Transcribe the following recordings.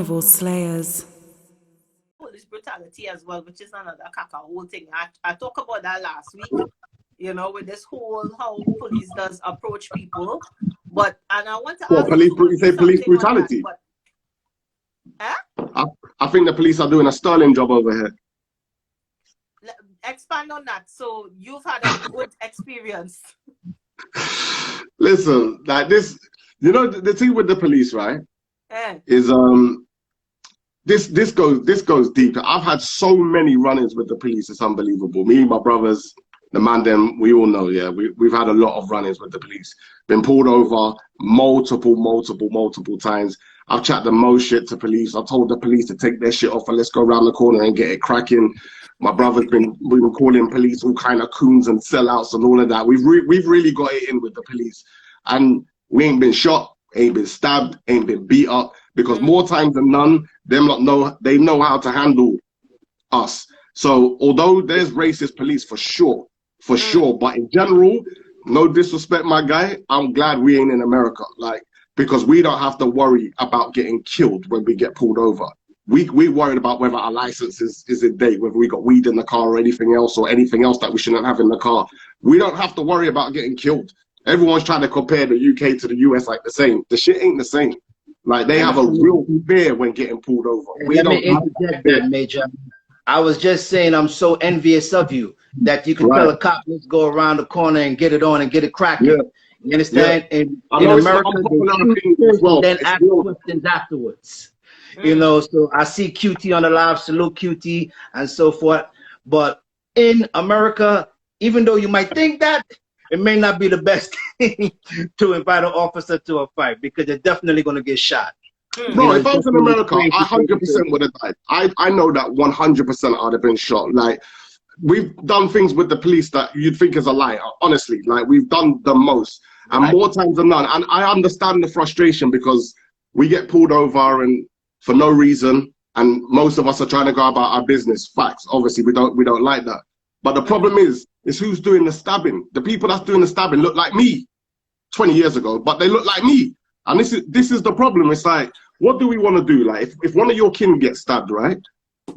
Carnival slayers. Police brutality as well, which is another whole thing. I talked about that last week, you know, with this whole how police does approach people. But, and I want to ask you say police brutality? I think the police are doing a sterling job over here. Expand on that. So you've had a good experience. Listen, like this, you know, the thing with the police, right? Is this goes deep. I've had so many run-ins with the police. It's unbelievable. Me, my brothers, the man, them, we all know. Yeah, we've had a lot of run-ins with the police. Been pulled over multiple times. I've chatted the most shit to police. I've told the police to take their shit off and let's go around the corner and get it cracking. My brother's been calling police all kind of coons and sellouts and all of that. We've really got it in with the police, and we ain't been shot, ain't been stabbed, ain't been beat up, because more times than none, they know how to handle us. So although there's racist police for sure, but in general, no disrespect, my guy, I'm glad we ain't in America, like, because we don't have to worry about getting killed when we get pulled over. We worried about whether our license is in date, whether we got weed in the car or anything else that we shouldn't have in the car. We don't have to worry about getting killed. Everyone's trying to compare the UK to the US like the same. The shit ain't the same. Like, they have a real fear when getting pulled over. Let me interject that, Major. I was just saying I'm so envious of you that you can tell a cop, let's go around the corner and get it on and get it cracking. Yeah. You understand? Yeah. In America, then ask questions afterwards. You know, so I see QT on the live, salute QT and so forth. But in America, even though you might think that, it may not be the best thing to invite an officer to a fight, because they're definitely going to get shot. No, if I was in America, I 100% would have died. I know that 100% I'd have been shot. Like, we've done things with the police that you'd think is a lie, honestly. Like, we've done the most, and more times than none. And I understand the frustration, because we get pulled over and for no reason, and most of us are trying to go about our business. Facts. Obviously, we don't like that. But the problem is who's doing the stabbing. The people that's doing the stabbing look like me 20 years ago, but they look like me. And this is the problem. It's like, what do we want to do? Like, if one of your kin gets stabbed, right?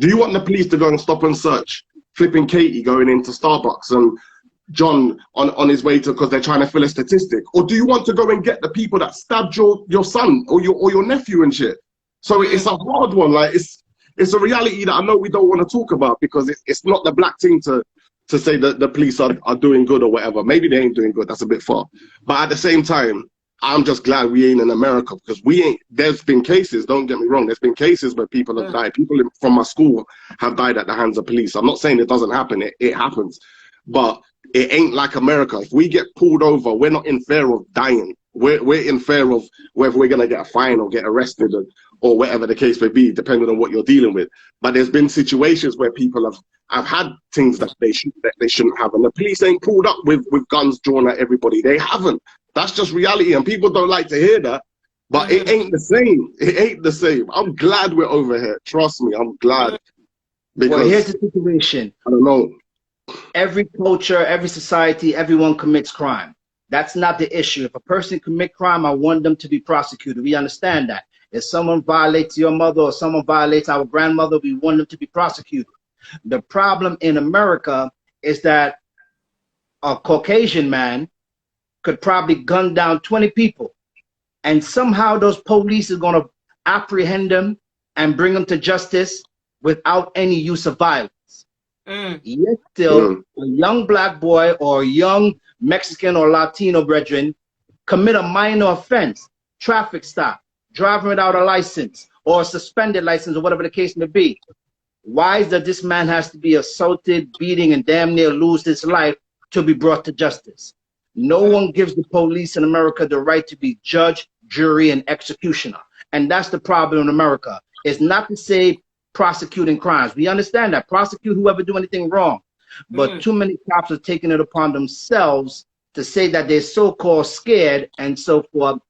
Do you want the police to go and stop and search flipping Katie going into Starbucks and John on his way to, because they're trying to fill a statistic? Or do you want to go and get the people that stabbed your son or your nephew and shit? So it's a hard one. Like, it's a reality that I know we don't want to talk about, because it's not the black thing to say that the police are doing good or whatever. Maybe they ain't doing good. That's a bit far. But at the same time, I'm just glad we ain't in America, because we ain't. There's been cases, don't get me wrong, there's been cases where people have died. People from my school have died at the hands of police. I'm not saying it doesn't happen. It happens. But it ain't like America. If we get pulled over, we're not in fear of dying. We're in fear of whether we're going to get a fine or get arrested or whatever the case may be, depending on what you're dealing with. But there's been situations where people have had things that they shouldn't have, and the police ain't pulled up with guns drawn at everybody. They haven't. That's just reality, and people don't like to hear that. But it ain't the same. It ain't the same. I'm glad we're over here. Trust me, I'm glad. Because well, here's the situation. I don't know. Every culture, every society, everyone commits crime. That's not the issue. If a person commit crime, I want them to be prosecuted. We understand that. If someone violates your mother or someone violates our grandmother, we want them to be prosecuted. The problem in America is that a Caucasian man could probably gun down 20 people, and somehow those police are going to apprehend them and bring them to justice without any use of violence. Yet still, a young black boy or a young Mexican or Latino brethren commit a minor offense, traffic stop, driving without a license or a suspended license or whatever the case may be. Why is that this man has to be assaulted, beating, and damn near lose his life to be brought to justice? No one gives the police in America the right to be judge, jury, and executioner. And that's the problem in America. It's not to say prosecuting crimes. We understand that. Prosecute whoever do anything wrong. But too many cops are taking it upon themselves to say that they're so-called scared and so forth,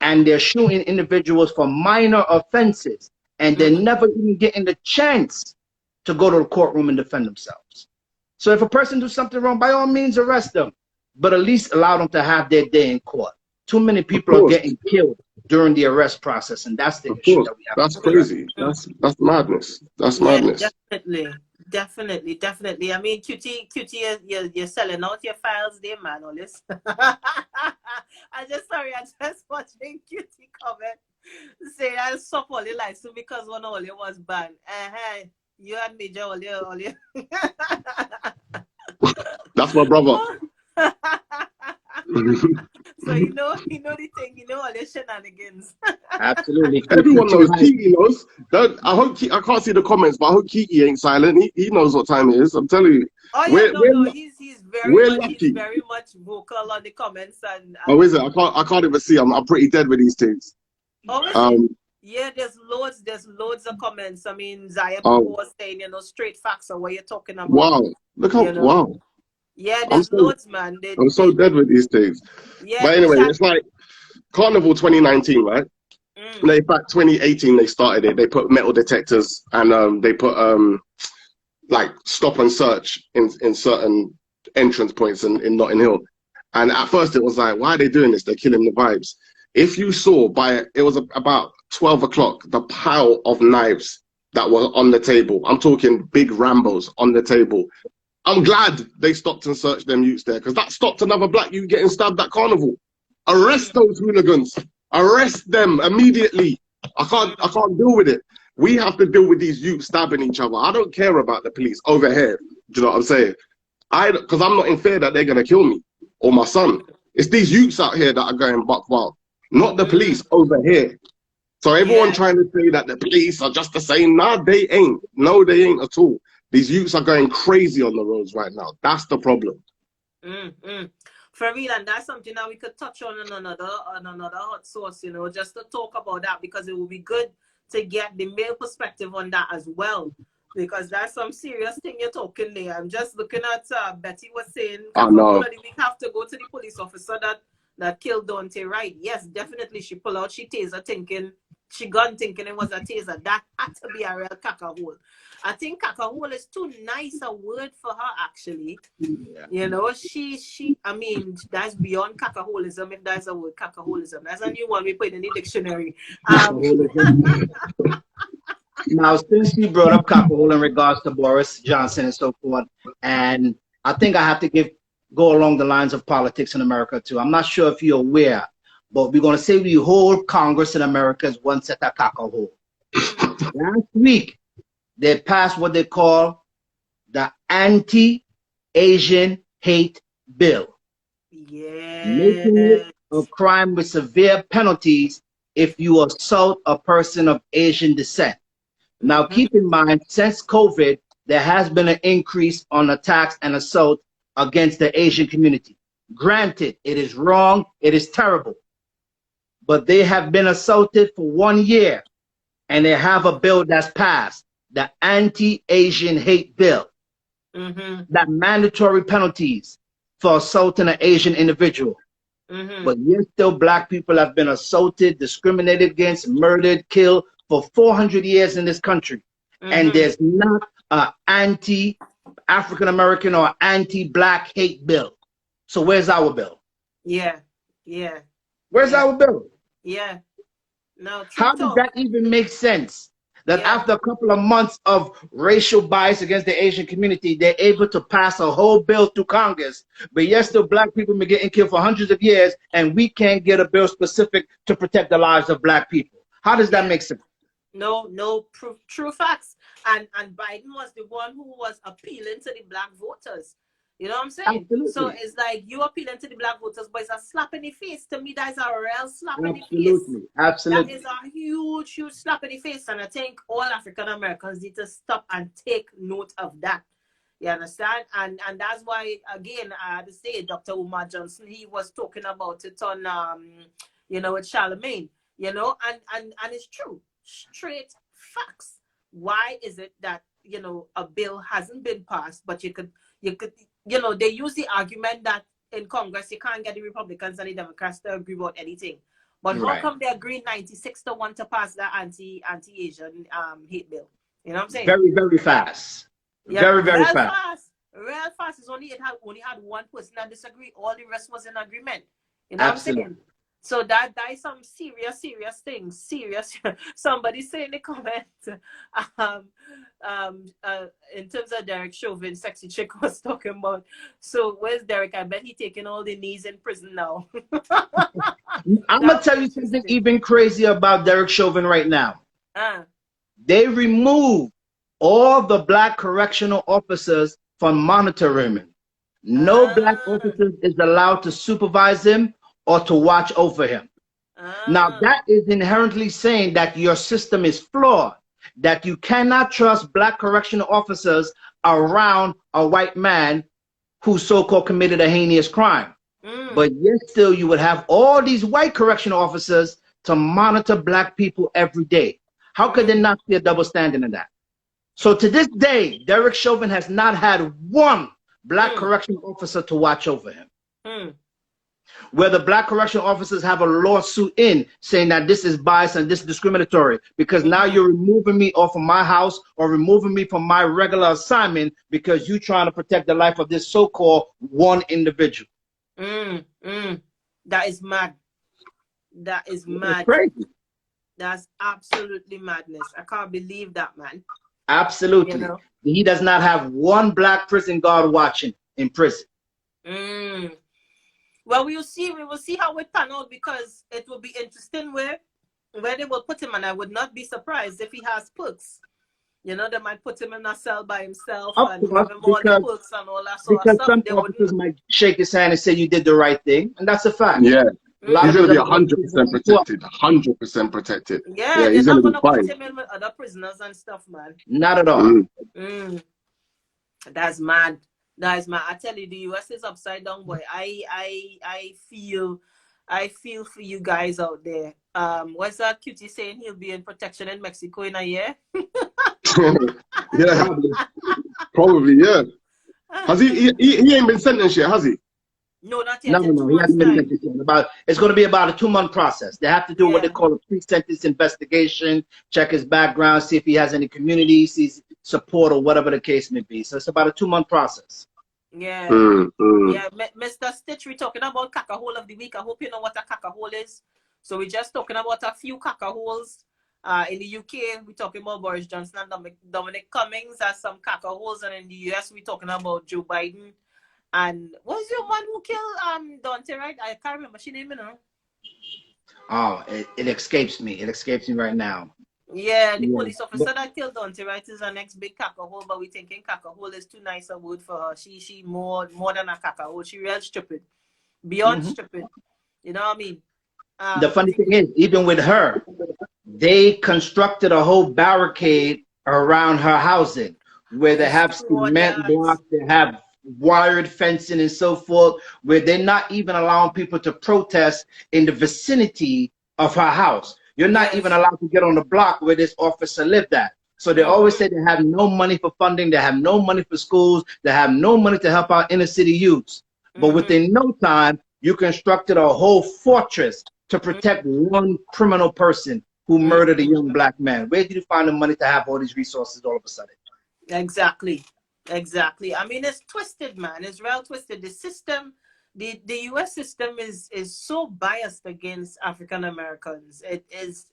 and they're shooting individuals for minor offenses, and they're never even getting the chance to go to the courtroom and defend themselves. So if a person does something wrong, by all means arrest them, but at least allow them to have their day in court. Too many Of people are course, getting killed during the arrest process, and that's the of issue course. that we have That's to address. crazy. That's madness. That's Yeah, madness. definitely. I mean, QT, you're selling out your files there, man. All this. I just watching QT comment say that stop all the lights because one only was banned. You and Major only. That's my brother. So you know the thing, all the shenanigans. Absolutely. Everyone knows. Kiki knows. I can't see the comments, but I hope Kiki ain't silent. He knows what time it is. I'm telling you. Oh yeah, no. He's Lucky. very much vocal on the comments and Oh, is it? I can't even see. I'm pretty dead with these things. Oh, is it? Yeah, there's loads of comments. I mean, Zaya people was saying, straight facts of what you're talking about. Wow. Look how wow. Yeah, there's loads, man. I'm so dead with these things. Yeah, but anyway, it's like Carnival 2019, right? In fact, 2018 they started it. They put metal detectors and they put like stop and search in certain entrance points in Notting Hill. And at first it was like, why are they doing this? They're killing the vibes. If you saw it was about 12 o'clock, the pile of knives that were on the table. I'm talking big Rambos on the table. I'm glad they stopped and searched them youths there, because that stopped another black youth getting stabbed at Carnival. Arrest those hooligans. Arrest them immediately. I can't deal with it. We have to deal with these youths stabbing each other. I don't care about the police over here. Do you know what I'm saying? Because I'm not in fear that they're gonna kill me or my son. It's these youths out here that are going buck wild, not the police over here. So everyone trying to say that the police are just the same. Nah, they ain't. No, they ain't at all. These youths are going crazy on the roads right now. That's the problem. For real, and that's something that we could touch on another hot source, just to talk about that, because it would be good to get the male perspective on that as well, because that's some serious thing you're talking there. I'm just looking at Betty was saying, we have to go to the police officer that killed Dante, right? Yes, definitely. She pulled out she taser thinking it was a taser. That had to be a real cackahole. I think cackahole is too nice a word for her, actually. Yeah. She I mean, that's beyond cackaholism, if that's a word, cackaholism. That's a new one we put in the dictionary. Now, since you brought up cackahole in regards to Boris Johnson and so forth, and I think I have to go along the lines of politics in America too. I'm not sure if you're aware, but we're going to say the whole Congress in America is one set of cackahole. Last week, they passed what they call the Anti-Asian Hate Bill. Yeah. Making it a crime with severe penalties if you assault a person of Asian descent. Now, keep in mind, since COVID, there has been an increase on attacks and assault against the Asian community. Granted, it is wrong, it is terrible, but they have been assaulted for 1 year, and they have a bill that's passed, the Anti-Asian Hate Bill, that mandatory penalties for assaulting an Asian individual. But yet still black people have been assaulted, discriminated against, murdered, killed for 400 years in this country. And there's not an anti-African American or anti-black hate bill. So where's our bill? Yeah. Where's our bill? Yeah. No, how does that even make sense? That after a couple of months of racial bias against the Asian community, they're able to pass a whole bill through Congress, but yet still black people been getting killed for hundreds of years, and we can't get a bill specific to protect the lives of black people. How does that make sense? No proof, true facts. And Biden was the one who was appealing to the black voters. You know what I'm saying? Absolutely. So it's like you appealing to the black voters, but it's a slap in the face. To me, that is a real slap in the face. Absolutely. That is a huge slap in the face. And I think all African Americans need to stop and take note of that. You understand? And that's why, again, I had to say, Dr. Umar Johnson, he was talking about it on, with Charlemagne, and it's true. Straight facts. Why is it that, a bill hasn't been passed, but you could, they use the argument that in Congress, you can't get the Republicans and the Democrats to agree about anything. But how come they agree 96-1 to pass the anti-Asian hate bill? You know what I'm saying? Very, very fast. Yeah, very fast. Real fast. It only had one person that disagreed. All the rest was in agreement. You know what I'm saying? So that is some serious things. Serious. Somebody say in the comments, in terms of Derek Chauvin, sexy chick was talking about. So where's Derek? I bet he taking all the knees in prison now. I'm gonna tell you something even crazier about Derek Chauvin right now. They removed all the black correctional officers from monitoring him. No black officer is allowed to supervise him or to watch over him. Now that is inherently saying that your system is flawed, that you cannot trust black correctional officers around a white man who so-called committed a heinous crime. But yet still you would have all these white correctional officers to monitor black people every day. How could there not be a double standard in that? So to this day, Derek Chauvin has not had one black correctional officer to watch over him. Where the black correctional officers have a lawsuit in saying that this is biased and this is discriminatory because now you're removing me off of my house or removing me from my regular assignment because you're trying to protect the life of this so-called one individual. That is mad. That is mad. Crazy. That's absolutely madness. I can't believe that, man. Absolutely. You know? He does not have one black prison guard watching in prison. Well, we will see how it pan out because it will be interesting where they will put him, and I would not be surprised if he has perks. You know, they might put him in a cell by himself and give him all the perks and all that sort of stuff. Some officers might shake his hand and say you did the right thing, and that's a fact. Yeah. He's going to be 100% protected. 100% protected. Yeah, he's not going to put him in with other prisoners and stuff, man. Not at all. That's mad. That is mad. I tell you, the US is upside down, boy. I feel for you guys out there. What's that cutie saying? He'll be in protection in Mexico in a year. Yeah, probably. Yeah. Has he ain't been sentenced yet, has he? No, not yet. No, he hasn't been sentenced yet. It's going to be about a 2-month process. They have to do what they call a pre-sentence investigation, check his background, see if he has any community, sees support or whatever the case may be. So it's about a 2-month process. Yeah. Yeah, Mr. Stitch, we're talking about caca hole of the week. I hope you know what a caca hole is. So we're just talking about a few caca holes. In the UK, we're talking about Boris Johnson and Dominic Cummings as some caca holes, and in the US, we're talking about Joe Biden. And what was your man who killed Dante, right? I can't remember she name, you know. Oh, it escapes me. It escapes me right now. Yeah, the police officer that killed Dante, right, is our next big caca hole, but we thinking caca hole is too nice a word for her. She more than a caca hole. She real stupid. Beyond stupid. You know what I mean? The funny thing is, even with her, they constructed a whole barricade around her housing where they have cement blocks, they have wired fencing and so forth, where they're not even allowing people to protest in the vicinity of her house. You're not even allowed to get on the block where this officer lived at. So they always say they have no money for funding, they have no money for schools, they have no money to help out inner city youths. But within no time, you constructed a whole fortress to protect one criminal person who murdered a young black man. Where did you find the money to have all these resources all of a sudden? Exactly. I mean, it's twisted, man. It's real twisted. The system, the US system is so biased against African Americans. It is,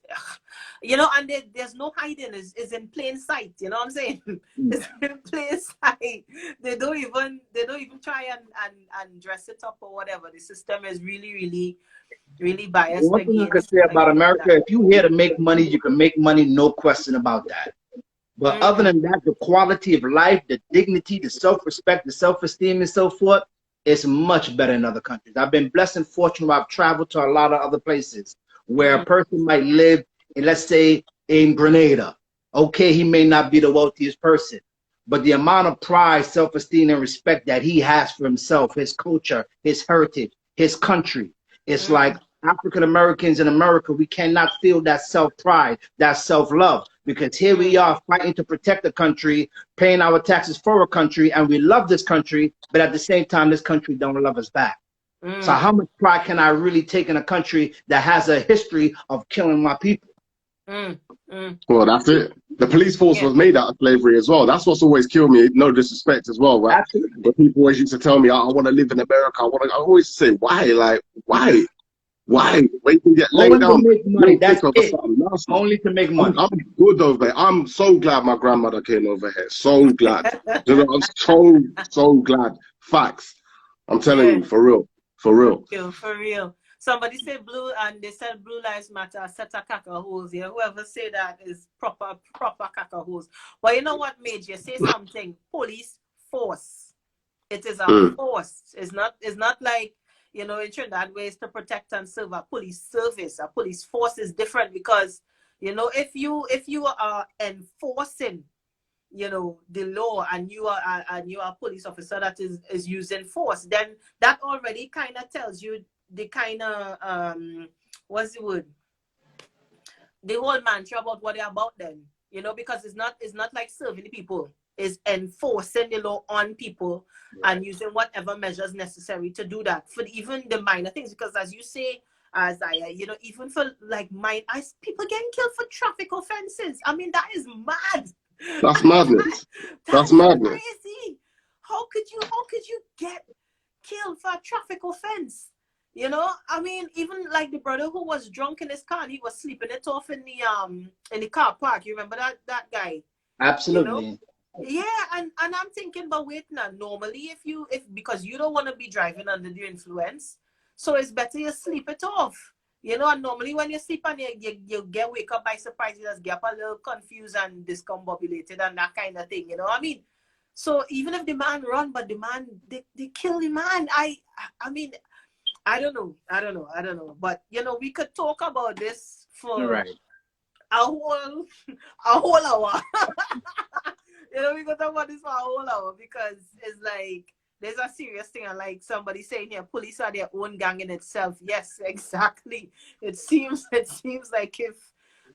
you know, and there's no hiding. It's in plain sight. You know what I'm saying? It's in plain sight. They don't even try and dress it up or whatever. The system is really biased. One thing I can say about America, if you're here to make money, you can make money, no question about that. But other than that, the quality of life, the dignity, the self-respect, the self-esteem and so forth, is much better in other countries. I've been blessed and fortunate. I've traveled to a lot of other places where a person might live in, let's say, in Grenada. Okay, he may not be the wealthiest person, but the amount of pride, self-esteem, and respect that he has for himself, his culture, his heritage, his country, it's like African Americans in America, we cannot feel that self-pride, that self-love, because here we are fighting to protect the country, paying our taxes for a country, and we love this country, but at the same time, this country don't love us back. So how much pride can I really take in a country that has a history of killing my people? Well, that's it. The police force was made out of slavery as well. That's what's always killed me. No disrespect as well, right? Absolutely. But people always used to tell me, I want to live in America. I always say, why? Like, why? Why? Where you can get laid Only to down, make money. That's over it. something nasty. Only to make money. I'm good over here. I'm so glad my grandmother came over here. So glad. You know, I'm so glad. Facts. I'm telling you, for real. For real. For real. Somebody said blue, and they said Blue Lives Matter, set a caca holes here. Whoever say that is proper caca holes. But you know what, Major? Say something. Police force. It is a force. It's not like, you know, in Trinidad ways to protect and serve. A police service, a police force is different because, you know, if you are enforcing, you know, the law, and you are a police officer that is using force, then that already kind of tells you the kind of what's the word? The whole mantra about what they're about then, you know, because it's not like serving the people. Is enforcing the law on people and using whatever measures necessary to do that for even the minor things. Because as you say, as I, you know, even for like people getting killed for traffic offenses. I mean, that is mad. That's madness. That's madness. Crazy. How could you get killed for a traffic offense? You know, I mean, even like the brother who was drunk in his car and he was sleeping it off in the car park. You remember that guy? Absolutely. You know? Yeah, and I'm thinking, but wait now. Normally, because you don't want to be driving under the influence, so it's better you sleep it off. You know, and normally when you sleep and you get wake up by surprise, you just get up a little confused and discombobulated and that kind of thing. You know what I mean? So even if the man run, but the man they kill the man. I mean, I don't know. But you know, we could talk about this for a whole hour. You know, we could talk about this for a whole hour because it's like there's a serious thing. And like somebody saying here, police are their own gang in itself. Yes, exactly. It seems like if,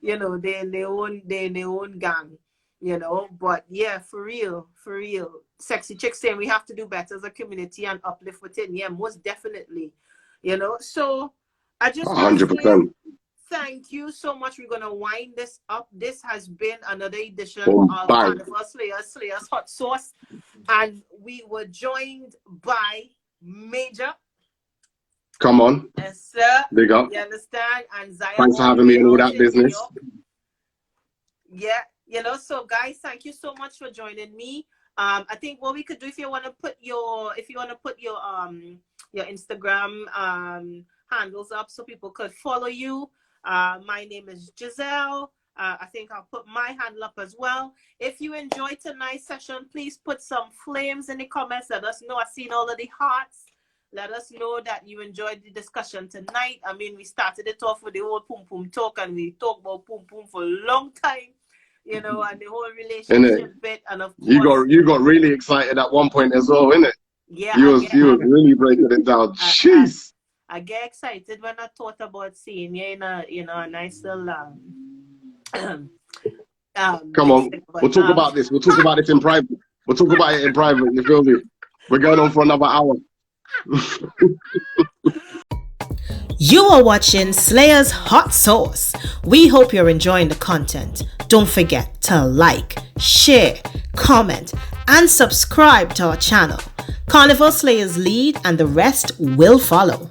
you know, they're in their own gang, you know. But yeah, for real. Sexy Chick saying we have to do better as a community and uplift within. Yeah, most definitely. You know, so I just 100%. Thank you so much. We're going to wind this up. This has been another edition of Carnival Slayers Hot Sauce. And we were joined by Major. Come on. Yes, sir. Big up. You understand? And Zaya. Thanks for having me in all that business. Yeah. You know, so guys, thank you so much for joining me. I think what we could do, if you want to put your Instagram handles up so people could follow you. My name is Giselle. I think I'll put my handle up as well. If you enjoyed tonight's session, please put some flames in the comments. Let us know. I've seen all of the hearts. Let us know that you enjoyed the discussion tonight. I mean, we started it off with the whole Pum Pum talk, and we talked about Pum Pum for a long time, you know, and the whole relationship bit. And of course, you got really excited at one point as well, innit? Yeah, you was really breaking it down. Jeez. I get excited when I thought about seeing you in a nice little come on, we'll talk about this. We'll talk about this in private. We'll talk about it in private. You feel me? We're going on for another hour. You are watching Slayers Hot Sauce. We hope you're enjoying the content. Don't forget to like, share, comment, and subscribe to our channel. Carnival Slayers lead and the rest will follow.